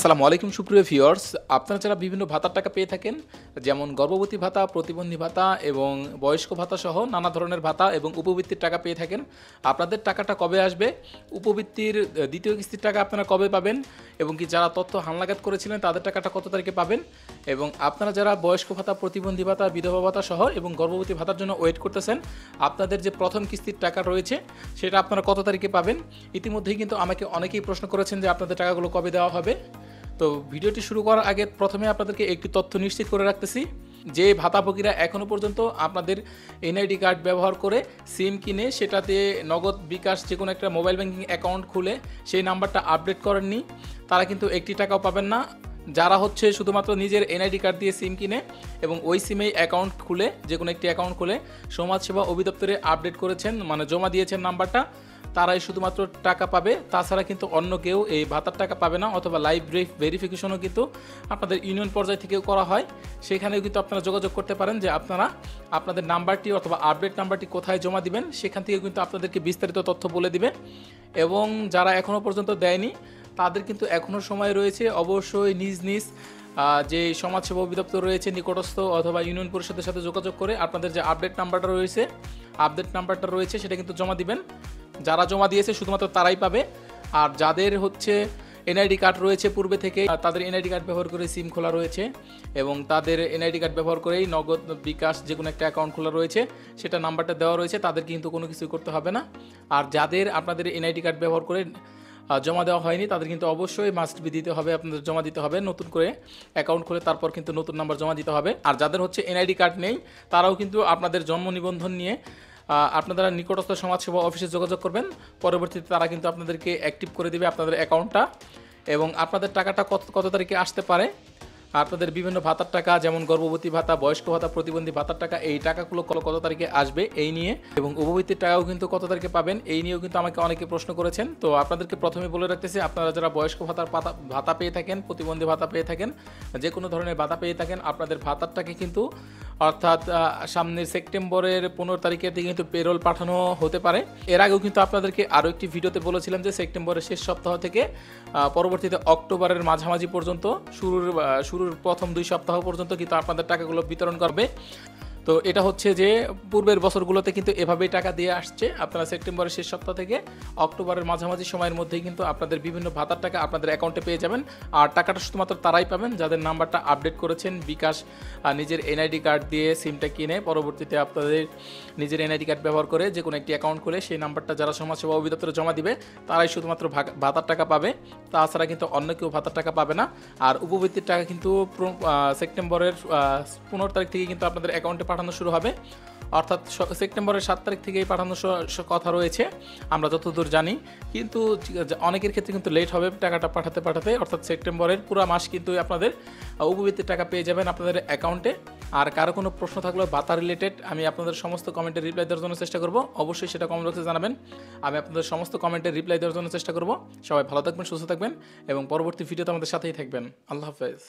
আসসালামু আলাইকুম সুপ্রিয় ভিউয়ার্স, আপনারা যারা বিভিন্ন ভাতার টাকা পেয়ে থাকেন, যেমন গর্ভবতী ভাতা, প্রতিবন্ধী ভাতা এবং বয়স্ক ভাতা সহ নানা ধরনের ভাতা এবং উপবৃত্তির টাকা পেয়ে থাকেন, আপনাদের টাকাটা কবে আসবে, উপবৃত্তির দ্বিতীয় কিস্তির টাকা আপনারা কবে পাবেন এবং কি যারা তথ্য হালনাগাদ করেছিলেন তাদের টাকাটা কত তারিখে পাবেন এবং আপনারা যারা বয়স্ক ভাতা, প্রতিবন্ধী ভাতা, বিধবা ভাতা সহ এবং গর্ভবতী ভাতার জন্য ওয়েট করতেছেন, আপনাদের যে প্রথম কিস্তির টাকা রয়েছে সেটা আপনারা কত তারিখে পাবেন। ইতিমধ্যেই কিন্তু আমাকে অনেকেই প্রশ্ন করেছেন যে আপনাদের টাকাগুলো কবে দেওয়া হবে। তো ভিডিওটি শুরু করার আগে প্রথমে আপনাদেরকে একটি তথ্য নিশ্চিত করে রাখতেছি যে ভাতাভোগীরা এখনও পর্যন্ত আপনাদের এনআইডি কার্ড ব্যবহার করে সিম কিনে সেটাতে নগদ বিকাশ যে কোনো একটা মোবাইল ব্যাংকিং অ্যাকাউন্ট খুলে সেই নাম্বারটা আপডেট করেননি, তারা কিন্তু একটি টাকাও পাবেন না। যারা হচ্ছে শুধুমাত্র নিজের এনআইডি কার্ড দিয়ে সিম কিনে এবং ওই সিমেই অ্যাকাউন্ট খুলে যে কোনো একটি অ্যাকাউন্ট খুলে সমাজসেবা অধিদপ্তরে আপডেট করেছেন, মানে জমা দিয়েছেন নাম্বারটা, তারাই শুধুমাত্র টাকা পাবে। তাছাড়া কিন্তু অন্য কেউ এই ভাতার টাকা পাবে না। অথবা লাইভ ভেরিফিকেশনও কিন্তু আপনাদের ইউনিয়ন পর্যায় থেকেও করা হয়, সেখানেও কিন্তু আপনারা যোগাযোগ করতে পারেন যে আপনারা আপনাদের নাম্বারটি অথবা আপডেট নাম্বারটি কোথায় জমা দিবেন, সেখান থেকে কিন্তু আপনাদেরকে বিস্তারিত তথ্য বলে দিবে। এবং যারা এখনও পর্যন্ত দেয়নি তাদের কিন্তু এখনও সময় রয়েছে, অবশ্যই নিজ নিজ যে সমাজসেবা অধিদপ্তর রয়েছে নিকটস্থ অথবা ইউনিয়ন পরিষদের সাথে যোগাযোগ করে আপনাদের যে আপডেট নাম্বারটা রয়েছে সেটা কিন্তু জমা দিবেন। যারা জমা দিয়েছে শুধুমাত্র তারাই পাবে। আর যাদের হচ্ছে এনআইডি কার্ড রয়েছে পূর্বে থেকে, তাদের এনআইডি কার্ড ব্যবহার করে সিম খোলা রয়েছে এবং তাদের এনআইডি কার্ড ব্যবহার করেই নগদ বিকাশ যে কোনো একটা অ্যাকাউন্ট খোলা রয়েছে, সেটা নাম্বারটা দেওয়া রয়েছে, তাদের কিন্তু কোনো কিছু করতে হবে না। আর যাদের আপনাদের এনআইডি কার্ড ব্যবহার করে জমা দেওয়া হয়নি তাদের কিন্তু অবশ্যই মাস্ট বি দিতে হবে, আপনাদের জমা দিতে হবে নতুন করে অ্যাকাউন্ট খুলে, তারপর কিন্তু নতুন নাম্বার জমা দিতে হবে। আর যাদের হচ্ছে এনআইডি কার্ড নেই তারাও কিন্তু আপনাদের জন্ম নিবন্ধন নিয়ে আপনারা নিকটস্থ সমাজসেবা অফিসে যোগাযোগ করবেন। পরবর্তীতে তারা কিন্তু আপনাদেরকে অ্যাক্টিভ করে দেবে আপনাদের অ্যাকাউন্টটা এবং আপনাদের টাকাটা কত তারিখে আসতে পারে, আপনাদের বিভিন্ন ভাতার টাকা যেমন গর্ভবতী ভাতা, বয়স্ক ভাতা, প্রতিবন্ধী ভাতার টাকা, এই টাকাগুলো কত তারিখে আসবে এই নিয়ে এবং উপবৃত্তির টাকাও কিন্তু কত তারিখে পাবেন এই নিয়েও কিন্তু আমাকে অনেকে প্রশ্ন করেছেন। তো আপনাদেরকে প্রথমে বলে রাখতেছি, আপনারা যারা বয়স্ক ভাতা পেয়ে থাকেন, প্রতিবন্ধী ভাতা পেয়ে থাকেন, যে কোনো ধরনের ভাতা পেয়ে থাকেন, আপনাদের ভাতারটাকে কিন্তু অর্থাৎ সামনের সেপ্টেম্বরের 15 তারিখের দিকে কিন্তু পেরোল পাঠানো হতে পারে। এর আগেও কিন্তু আপনাদেরকে আরও একটি ভিডিওতে বলেছিলাম যে সেপ্টেম্বরের শেষ সপ্তাহ থেকে পরবর্তীতে অক্টোবরের মাঝামাঝি পর্যন্ত শুরুর প্রথম 2 সপ্তাহ পর্যন্ত কিন্তু আপনাদের টাকাগুলো বিতরণ করবে। তো এটা হচ্ছে যে পূর্বের বছরগুলোতে কিন্তু এভাবেই টাকা দিয়ে আসছে। আপনারা সেপ্টেম্বরের শেষ সপ্তাহ থেকে অক্টোবরের মাঝামাঝি সময়ের মধ্যেই কিন্তু আপনাদের বিভিন্ন ভাতার টাকা আপনাদের অ্যাকাউন্টে পেয়ে যাবেন। আর টাকাটা শুধুমাত্র তারাই পাবেন যাদের নাম্বারটা আপডেট করেছেন বিকাশ নিজের এনআইডি কার্ড দিয়ে সিমটা কিনে পরবর্তীতে আপনাদের নিজের এনআইডি কার্ড ব্যবহার করে যে কোনো একটি অ্যাকাউন্ট খুলে সেই নাম্বারটা যারা সমাজসেবা অধিদপ্তরে জমা দিবে তারাই শুধুমাত্র ভাতার টাকা পাবে। তাছাড়া কিন্তু অন্য কেউ ভাতার টাকা পাবে না। আর উপবৃত্তির টাকা কিন্তু সেপ্টেম্বরের 15 তারিখ থেকে কিন্তু আপনাদের অ্যাকাউন্টে পাঠানো শুরু হবে, অর্থাৎ সেপ্টেম্বরের 7 তারিখ থেকেই পাঠানোর কথা রয়েছে আমরা যতদূর জানি। কিন্তু অনেকের ক্ষেত্রে কিন্তু লেট হবে টাকাটা পাঠাতে, অর্থাৎ সেপ্টেম্বরের পুরো মাস কিন্তু আপনাদের উপবৃত্তির টাকা পেয়ে যাবেন আপনাদের অ্যাকাউন্টে। আর কারো কোনো প্রশ্ন থাকলে ভাতা রিলেটেড আমি আপনাদের সমস্ত কমেন্টের রিপ্লাই দেওয়ার জন্য চেষ্টা করব, অবশ্যই সেটা কমেন্ট বক্সে জানাবেন, আমি আপনাদের সমস্ত কমেন্টের রিপ্লাই দেওয়ার জন্য চেষ্টা করব। সবাই ভালো থাকবেন, সুস্থ থাকবেন এবং পরবর্তী ভিডিওতে আমাদের সাথেই থাকবেন। আল্লাহ হাফেজ।